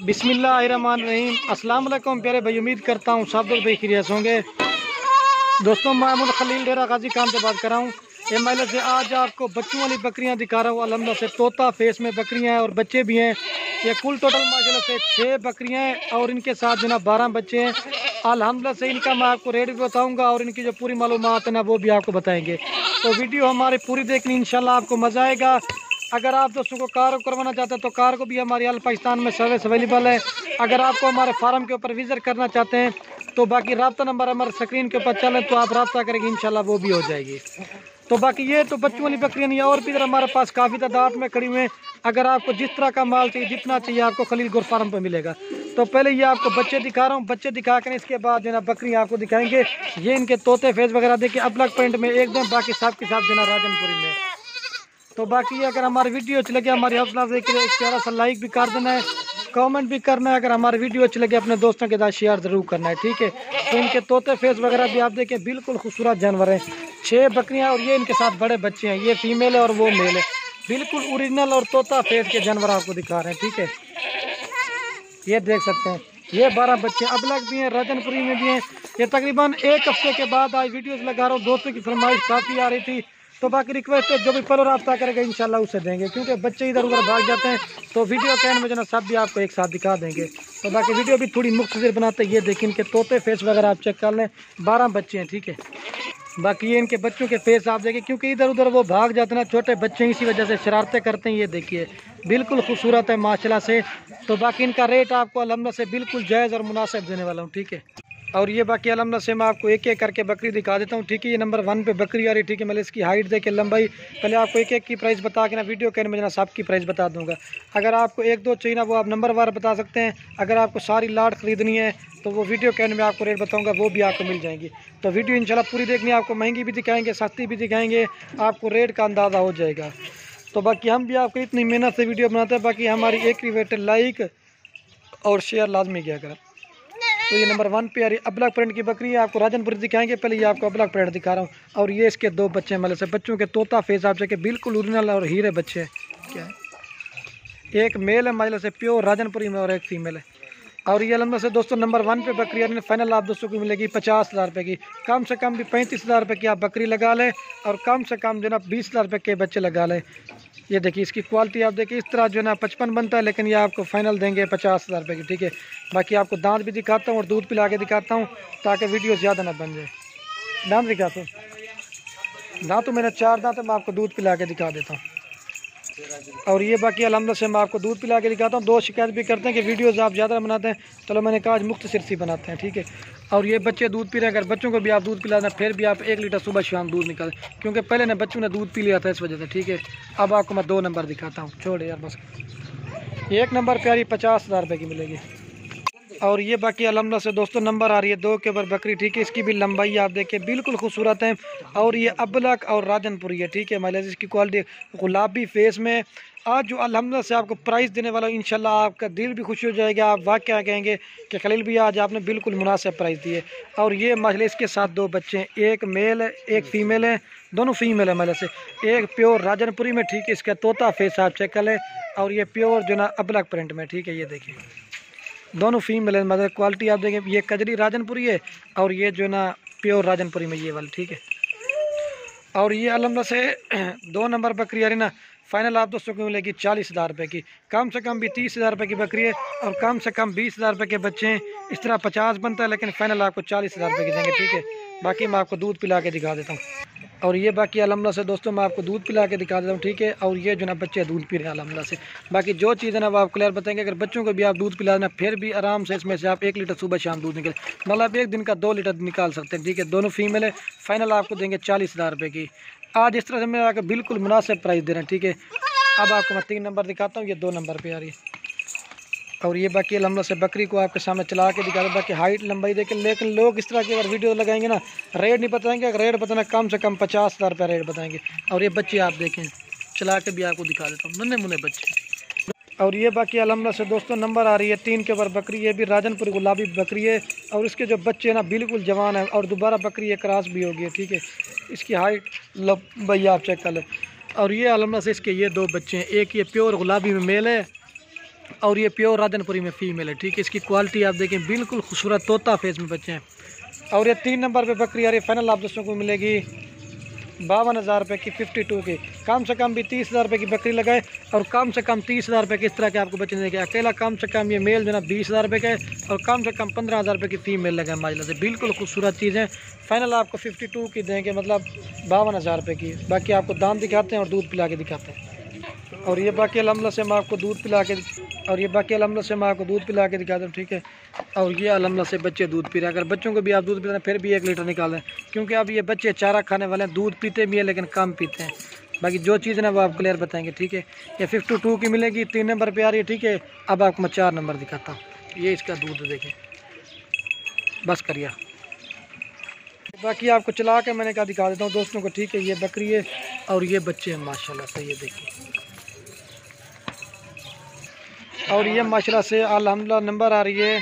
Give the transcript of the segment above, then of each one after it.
बिस्मिल्लाहिर्रहमानिर्रहीम। अस्सलाम वालेकुम प्यारे भाई, उम्मीद करता हूँ सब लोग बेखैरियत होंगे। दोस्तों, मैं खलील डेरा गाजी खान से बात कर रहा हूँ। ये महिला से आज आपको बच्चों वाली बकरियाँ दिखा रहा हूँ। अल्हम्दुलिल्लाह से तोता फेस में बकरियाँ हैं और बच्चे भी हैं। ये कुल टोटल माशाल्लाह से 6 बकरियाँ हैं और इनके साथ जो ना 12 बच्चे हैं। अल्हम्दुलिल्लाह से इनका मैं आपको रेट भी बताऊँगा और इनकी जो पूरी मालूमात है ना वो भी आपको बताएँगे। तो वीडियो हमारी पूरी देखनी, इंशाल्लाह आपको मज़ा आएगा। अगर आप दोस्तों को कार करवाना चाहते हैं तो कार को भी हमारी अल पाकिस्तान में सर्विस अवेलेबल है। अगर आपको हमारे फार्म के ऊपर विजिट करना चाहते हैं तो बाकी रब्ता नंबर हमारे स्क्रीन के ऊपर चले तो आप रब्ता करेंगे, इंशाल्लाह वो भी हो जाएगी। तो बाकी ये तो बच्चों वाली बकरियाँ नहीं है, और भी इधर हमारे पास काफ़ी तादाद में खड़ी हुई हैं। अगर आपको जिस तरह का माल चाहिए, जितना चाहिए, आपको खलील गोर फार्म पर मिलेगा। तो पहले ये आपको बच्चे दिखा रहा हूँ, बच्चे दिखा कर इसके बाद जो ना बकरी आपको दिखाएंगे। ये इनके तोते फेस वगैरह देखिए, अपलग प्रिंट में एकदम, बाकी सब के साथ जो ना राजनपुरी में। तो बाकी अगर हमारी वीडियो अच्छी लगे, हमारी हौसला से एक प्यारा सा लाइक भी कर देना है, कमेंट भी करना है। अगर हमारी वीडियो अच्छी लगे अपने दोस्तों के साथ शेयर ज़रूर करना है, ठीक है। तो इनके तोते फेस वगैरह भी आप देखें, बिल्कुल खूबसूरत जानवर हैं। 6 बकरियां और ये इनके साथ बड़े बच्चे हैं। ये फीमेल है और वो मेल है, बिल्कुल ओरिजिनल और तोता फेस के जानवर आपको दिखा रहे हैं, ठीक है। ये देख सकते हैं, ये 12 बच्चे अबलग भी हैं, राजनपुरी में भी हैं। ये तकरीबन 1 हफ्ते के बाद आज वीडियोस लगा रहा हूँ। दोस्तों की फरमाइश काफ़ी आ रही थी, तो बाकी रिक्वेस्ट है जो भी पहले रब्ता करेगा इंशाल्लाह उसे देंगे, क्योंकि बच्चे इधर उधर भाग जाते हैं। तो वीडियो के एंड में जो ना सब भी आपको एक साथ दिखा देंगे। तो बाकी वीडियो भी थोड़ी मुख्तसर बनाते हैं। ये देखिए इनके तोते फेस वगैरह आप चेक कर लें, 12 बच्चे हैं, ठीक है। बाकी ये इनके बच्चों के फेस आप देखिए, क्योंकि इधर उधर वो भाग जाते हैं ना, छोटे बच्चे इसी वजह से शरारतें करते हैं। ये देखिए बिल्कुल खूबसूरत है माशाल्लाह से। तो बाकी इनका रेट आपको अल्हम्दुलिल्लाह से बिल्कुल जायज़ और मुनासिब देने वाला हूँ, ठीक है। और ये बाकी अल्हम्दुलिल्लाह से मैं आपको एक एक करके बकरी दिखा देता हूँ, ठीक है। ये नंबर 1 पे बकरी आ रही, ठीक है। मैं इसकी हाइट देके लंबाई पहले आपको एक एक की प्राइस बता के ना वीडियो के में ना सब की प्राइस बता दूंगा। अगर आपको 1-2 चाहिए ना वो आप नंबर वार बता सकते हैं। अगर आपको सारी लाट ख़रीदनी है तो वो वीडियो के में आपको रेट बताऊँगा, वो भी आपको मिल जाएंगी। तो वीडियो इंशाल्लाह पूरी देखनी है। आपको महंगी भी दिखाएँगे, सस्ती भी दिखाएँगे, आपको रेट का अंदाज़ा हो जाएगा। तो बाकी हम भी आपको इतनी मेहनत से वीडियो बनाते हैं। बाकी हमारी एक रिक्वेस्ट, लाइक और शेयर लाजमी किया करें। तो ये नंबर 1 पे आ रही अबलग प्रिंट की बकरी है, आपको राजनपुरी दिखाएंगे। पहले ये आपको अबलग प्रिंट दिखा रहा हूँ। और ये इसके 2 बच्चे हैं, मतलब से बच्चों के तोता फेस आप चेक, बिल्कुल ओरिजिनल और हीरे बच्चे हैं। क्या है, एक मेल है मतलब से प्योर राजनपुरी में और एक फीमेल है। और ये अलहमद से दोस्तों नंबर 1 पे बकरी है। फाइनल आप दोस्तों को मिलेगी 50,000 रुपये की। कम से कम भी 35,000 रुपये की आप बकरी लगा लें और कम से कम जो ना 20,000 रुपये के बच्चे लगा लें। ये देखिए इसकी क्वालिटी आप देखिए, इस तरह जो है ना 55 बनता है, लेकिन ये आपको फाइनल देंगे 50,000 रुपये की, ठीक है। बाकी आपको दांत भी दिखाता हूँ और दूध पिला के दिखाता हूँ ताकि वीडियो ज़्यादा ना बन जाए। दांत दिखाता हूँ, दांत तो मेरे 4 दांत है, मैं आपको दूध पिला के दिखा देता हूँ। और ये बाकी अल्हम्दुलिल्लाह से मैं आपको दूध पिला के दिखाता हूँ। 2 शिकायत भी करते हैं कि वीडियोज़ आप ज़्यादा बनाते हैं, चलो मैंने कहा आज मुख्तसर सी बनाते हैं, ठीक है। और ये बच्चे दूध पी रहे हैं, अगर बच्चों को भी आप दूध पिला दें फिर भी आप 1 लीटर सुबह शाम दूध निकालें, क्योंकि पहले ने बच्चों ने दूध पी लिया था इस वजह से, ठीक है। अब आपको मैं 2 नंबर दिखाता हूँ, छोड़े यार बस। 1 नंबर प्यारी 50,000 रुपये की मिलेगी। और ये बाकी अल्हम्दुलिल्लाह से दोस्तों नंबर आ रही है 2 के ऊपर बकरी, ठीक है। इसकी भी लंबाई आप देखिए बिल्कुल खूबसूरत है। और ये अबलग और राजनपुरी है, ठीक है। मतलब इसकी क्वालिटी गुलाबी फेस में। आज जो अल्हम्दुलिल्लाह से आपको प्राइस देने वाला हूँ, इंशाल्लाह आपका दिल भी खुश हो जाएगा। आप वाकया कहेंगे कि खलील भी आज आपने बिल्कुल मुनासिब प्राइस दिए। और ये मतलब इसके साथ 2 बच्चे हैं, एक मेल है एक फीमेल है, दोनों फीमेल है मतलब से। एक प्योर राजनपुरी में, ठीक है। इसका तोता फेस आप चेक कर लें। और ये प्योर जो ना अबलग प्रिंट में, ठीक है। ये देखिए दोनों फीमेल है, मतलब क्वालिटी आप देखें। ये कजरी राजनपुरी है और ये जो ना प्योर राजनपुरी में ये वाली, ठीक है। और ये अल्हम्दुलिल्लाह से 2 नंबर बकरी आ रही ना, फाइनल आप दोस्तों को मिलेगी 40,000 रुपये की। कम से कम भी 30,000 रुपये की बकरी है और कम से कम 20,000 रुपये के बच्चे हैं। इस तरह 50 बनता है, लेकिन फाइनल आपको 40,000 रुपये की देंगे, ठीक है। बाकी मैं आपको दूध पिला के दिखा देता हूँ। और ये बाकी अल्हम्दुलिल्लाह से दोस्तों मैं आपको दूध पिला के दिखा देता हूँ, ठीक है। और ये जो ना बच्चे दूध पी रहे हैं अल्हम्दुलिल्लाह से। बाकी जो चीज़ है ना वो आप क्लियर बताएंगे। अगर बच्चों को भी आप दूध पिला देना फिर भी आराम से इसमें से आप 1 लीटर सुबह शाम दूध निकल, मतलब एक दिन का 2 लीटर निकाल सकते हैं, ठीक है। दोनों फीमेल है, फाइनल आपको देंगे 40,000 रुपये की। आज इस तरह से मैं आकर बिल्कुल मुनासिब प्राइस दे रहे हैं, ठीक है। अब आपको मैं 3 नंबर दिखाता हूँ, ये 2 नंबर पे आ रही है। और ये बाकी अल्हम्दुलिल्लाह से बकरी को आपके सामने चला के दिखा दो। बाकी हाइट लंबाई देखें, लेकिन लोग इस तरह की अगर वीडियो लगाएंगे ना रेट नहीं बताएंगे। अगर रेट बताना कम से कम 50,000 रुपये रेट बताएंगे। और ये बच्चे आप देखें, चला के भी आपको दिखा देता हूँ, नन्हे मुन्ने बच्चे। और ये बाकी अल्हम्दुलिल्लाह से दोस्तों नंबर आ रही है 3 के ऊपर बकरी। ये भी राजनपुरी गुलाबी बकरी है और इसके जो बच्चे हैं ना बिल्कुल जवान है। और दोबारा बकरी ये क्रॉस भी हो गई है, ठीक है। इसकी हाइट भैया आप चेक कर लें। और ये अल्हम्दुलिल्लाह से इसके ये 2 बच्चे हैं। एक ये प्योर गुलाबी में मेल है और ये प्योर राजनपुरी में फीमेल है, ठीक है। इसकी क्वालिटी आप देखें, बिल्कुल खूबसूरत तोता फेस में बच्चे हैं। और ये 3 नंबर पे बकरी आ रही है, फाइनल आप दोस्तों को मिलेगी 52,000 रुपये की 52 की। कम से कम भी 30,000 रुपये की बकरी लगाए और कम से कम 30,000 रुपये के इस तरह के आपको बच्चे देंगे। अकेला कम से कम ये मेल जो ना 20,000 रुपये का है और कम से कम 15,000 रुपये की फीमेल लगाए माजला से। बिल्कुल खूबसूरत चीज़ है। फाइनल आपको 52 की देंगे, मतलब 52,000 रुपये की। बाकी आपको दाम दिखाते हैं और दूध पिला के दिखाते हैं। और ये बाकी अलहमदुलिल्लाह से मैं आपको दूध पिला के दिखाता हूँ, ठीक है। और ये अलहमदुलिल्लाह से बच्चे दूध पी रहे हैं। अगर बच्चों को भी आप दूध पिलाना फिर भी 1 लीटर निकालें, क्योंकि अब ये बच्चे चारा खाने वाले हैं, दूध पीते भी हैं लेकिन कम पीते हैं। बाकी जो चीज़ ना वो आप क्लियर बताएंगे, ठीक है। ये 52 की मिलेगी, 3 नंबर पे आ रही है, ठीक है। अब आपको मैं 4 नंबर दिखाता हूँ। ये इसका दूध देखें, बस करिए। बाकी आपको चला के मैंने कहा दिखा देता हूँ दोस्तों को, ठीक है। ये बकरी है और ये बच्चे हैं माशाल्लाह से, ये देखिए। और ये माशाल्लाह से अल्हम्दुलिल्लाह नंबर आ रही है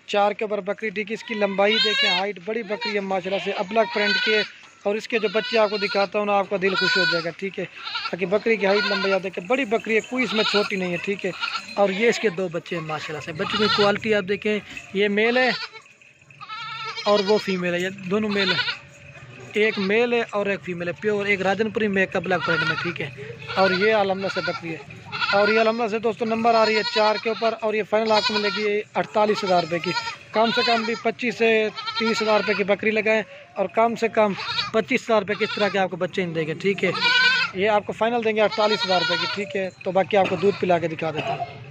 4 के ऊपर बकरी, ठीक है। इसकी लंबाई देखें, हाइट बड़ी बकरी है माशाल्लाह से, अबलग प्रिंट के। और इसके जो बच्चे आपको दिखाता हूँ ना, आपका दिल खुश हो जाएगा, ठीक है। ताकि बकरी की हाइट लंबाई आप देखें, बड़ी बकरी है, कोई इसमें छोटी नहीं है, ठीक है। और ये इसके 2 बच्चे हैं माशाल्लाह से। बच्चों की क्वालिटी आप देखें, ये मेल है और वो फीमेल है, ये दोनों मेल है। एक मेल है और एक फीमेल है, प्योर एक राजनपुरी में, एक ब्लैक प्रिंट में, ठीक है। और ये अल्हम्दुलिल्लाह से बकरी है। और ये अल्हम्दुलिल्लाह से दोस्तों नंबर आ रही है 4 के ऊपर। और ये फाइनल आपको मिलेगी 48,000 रुपये की। कम से कम भी 25 से 30,000 रुपये की बकरी लगाएं और कम से कम 25,000 रुपये किस तरह के आपको बच्चे नहीं देंगे, ठीक है। ये आपको फाइनल देंगे 48,000 रुपये की, ठीक है। तो बाकी आपको दूध पिला के दिखा देता हूँ।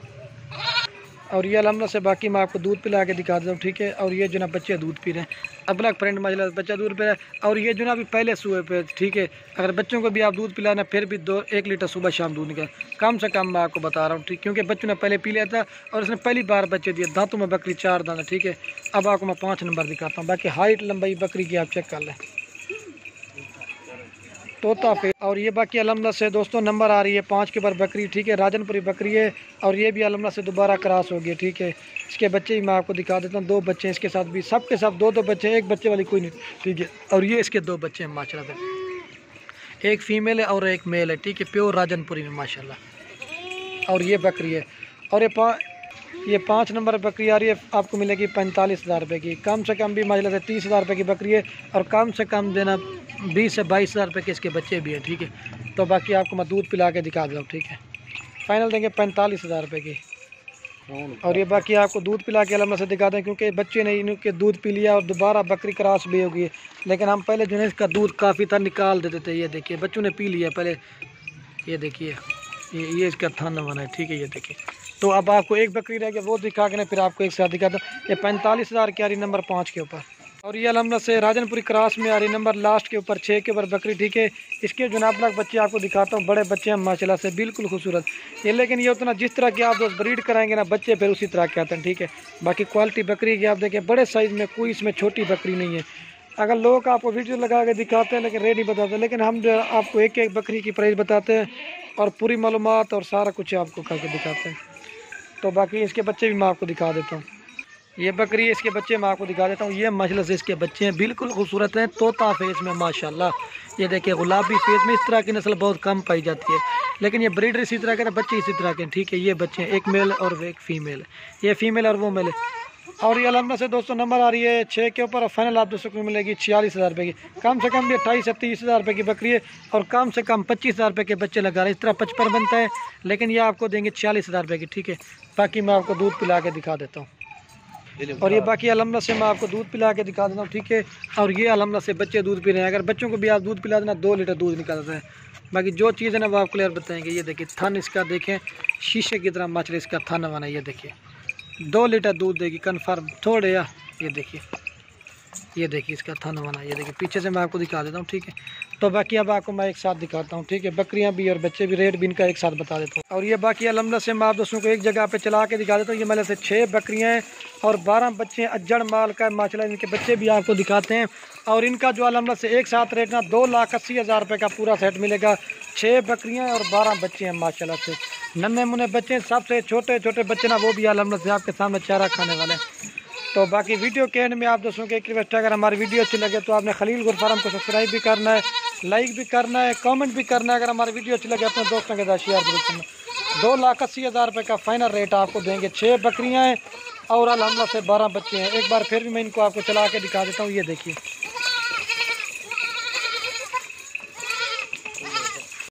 और ये अल्हम्दुलिल्लाह से बाकी मैं आपको दूध पिला के दिखा देता हूँ, ठीक है। और ये जो ना बच्चे दूध पी रहे हैं, अबलग फ्रेंड मजला बच्चा दूध पी रहा है। और ये जो ना अभी पहले सुबह पे, ठीक है। अगर बच्चों को भी आप दूध पिलाना फिर भी 1 लीटर सुबह शाम दूध निकाल, कम से कम मैं आपको बता रहा हूँ, ठीक। क्योंकि बच्चों ने पहले पी लिया था और उसने पहली बार बच्चे दिए। दांतों में बकरी 4 दांत, ठीक है। अब आपको मैं 5 नंबर दिखाता हूँ। बाकी हाइट लंबाई बकरी की आप चेक कर लें, तोता पे। और ये बाकी अल्हम्दुलिल्लाह से दोस्तों नंबर आ रही है 5 के ऊपर बकरी, ठीक है। राजनपुरी बकरी है और ये भी अल्हम्दुलिल्लाह से दोबारा क्रॉस हो गई, ठीक है। इसके बच्चे भी मैं आपको दिखा देता हूँ, 2 बच्चे हैं इसके साथ भी, सब के सब 2 बच्चे हैं, एक बच्चे वाली कोई नहीं, ठीक है। और ये इसके 2 बच्चे हैं माशाल्लाह से, एक फीमेल है और एक मेल है, ठीक है। प्योर राजनपुरी में माशाल्लाह। और ये बकरी है। और ये 5 नंबर बकरी आ रही है, आपको मिलेगी 45,000 रुपये की। कम से कम भी माशाल्लाह से 30,000 रुपये की बकरी है और कम से कम देना 20 से 22,000 रुपये के इसके बच्चे भी हैं, ठीक है। तो बाकी आपको मैं दूध पिला के दिखा दूँ, ठीक है। फाइनल देंगे 45,000 रुपये की। और ये बाकी आपको दूध पिला के अल्हम्दुलिल्लाह से दिखा दें, क्योंकि बच्चे ने इनके दूध पी लिया और दोबारा बकरी क्रॉस भी होगी। लेकिन हम पहले जो है इसका दूध काफ़ी था निकाल देते थे। ये देखिए बच्चों ने पी लिया पहले, ये देखिए ये इसका थाना बना है, ठीक है। ये देखिए, तो अब आपको एक बकरी रह गई, वो दिखा के ना फिर आपको एक साथ दिखा दो। ये 45,000 की आ रही नंबर 5 के ऊपर। और ये अल्हम्दुलिल्लाह से राजनपुरी क्रॉस में आ रही नंबर लास्ट के ऊपर 6 के ऊपर बकरी, ठीक है। इसके जनाब लाख बच्चे आपको दिखाता हूँ, बड़े बच्चे हैं माशाल्लाह से, बिल्कुल खूबसूरत ये। लेकिन ये उतना जिस तरह के आप दोस्त ब्रीड कराएंगे ना, बच्चे फिर उसी तरह के आते हैं, ठीक है। बाकी क्वालिटी बकरी की आप देखें, बड़े साइज़ में, कोई इसमें छोटी बकरी नहीं है। अगर लोग आपको वीडियो लगा के दिखाते हैं लेकिन रेट नहीं बताते, लेकिन हम जो आपको एक एक बकरी की प्राइस बताते हैं और पूरी मालूमात और सारा कुछ आपको करके दिखाते हैं। तो बाकी इसके बच्चे भी मैं आपको दिखा देता हूँ। ये बकरी है, इसके बच्चे मैं आपको दिखा देता हूँ। ये माशाल्लाह से इसके बच्चे हैं, बिल्कुल खूबसूरत हैं, तोता फेस में माशाल्लाह। ये देखिए गुलाबी फेस में, इस तरह की नस्ल बहुत कम पाई जाती है, लेकिन ये ब्रीडर इसी तरह के ना, बच्चे इसी तरह के, ठीक है। ये बच्चे हैं, एक मेल और एक फीमेल है, ये फीमेल और वो मेल है। और ये अल्हम्दुलिल्लाह से दोस्तों नंबर आ रही है 6 के ऊपर और फाइनल आप दोस्तों को मिलेगी 46,000 रुपये की। कम से कम भी 28 से 30,000 रुपये की बकरी है और कम से कम 25,000 रुपये के बच्चे लगा रहे हैं। इस तरह 55 बनता है, लेकिन ये आपको देंगे 46,000 रुपये की, ठीक है। बाकी मैं आपको दूध पिला के दिखा देता हूँ। और ये बाकी अल्हम्दुलिल्लाह से मैं आपको दूध पिला के दिखा देता हूँ, ठीक है। और ये अल्हम्दुलिल्लाह से बच्चे दूध पी रहे हैं। अगर बच्चों को भी आप दूध पिला देना 2 लीटर दूध निकालता है। बाकी जो चीज़ है ना वो आप क्लियर बताएंगे। ये देखिए थन इसका देखें, शीशे की तरह मछली इसका थन बना, ये देखिए 2 लीटर दूध देगी कन्फर्म, थोड़े या ये देखिए इसका थन बना, ये देखिए पीछे से मैं आपको दिखा देता हूँ, ठीक है। तो बाकी अब आपको मैं एक साथ दिखाता हूँ, ठीक है। बकरियाँ भी और बच्चे भी, रेट भी इनका एक साथ बता देता हूँ। और ये बाकी अल्हम्दुलिल्लाह से मैं आप दोस्तों को एक जगह पे चला के दिखा देता हूँ। ये मतलब से 6 बकरियाँ हैं और 12 बच्चे हैं, अज्जड़ माल का माशाल्लाह। इनके बच्चे भी आपको दिखाते हैं। और इनका जो अल्हम्दुलिल्लाह से एक साथ रेट ना 2,80,000 रुपये का पूरा सेट मिलेगा। 6 बकरियाँ और 12 बच्चे हैं माशाल्लाह से, नन्हे मुन्ने बच्चे हैं। सबसे छोटे छोटे बच्चे ना वो भी अल्हम्दुलिल्लाह से आपके सामने चारा खाने वाले हैं। तो बाकी वीडियो के एंड में आप दोस्तों के एक रिक्वेस्ट है, अगर हमारी वीडियो अच्छी लगे तो आपने खलील गुर फार्म को सब्सक्राइब भी करना है, लाइक भी करना है, कमेंट भी करना है। अगर हमारी वीडियो अच्छी लगे अपने दोस्तों के साथ शेयर जरूर करना। 2,80,000 रुपये का फाइनल रेट आपको देंगे। 6 बकरियां हैं और अल्हम्दुलिल्लाह से 12 बच्चे हैं। एक बार फिर भी मैं इनको आपको चला के दिखा देता हूँ, ये देखिए।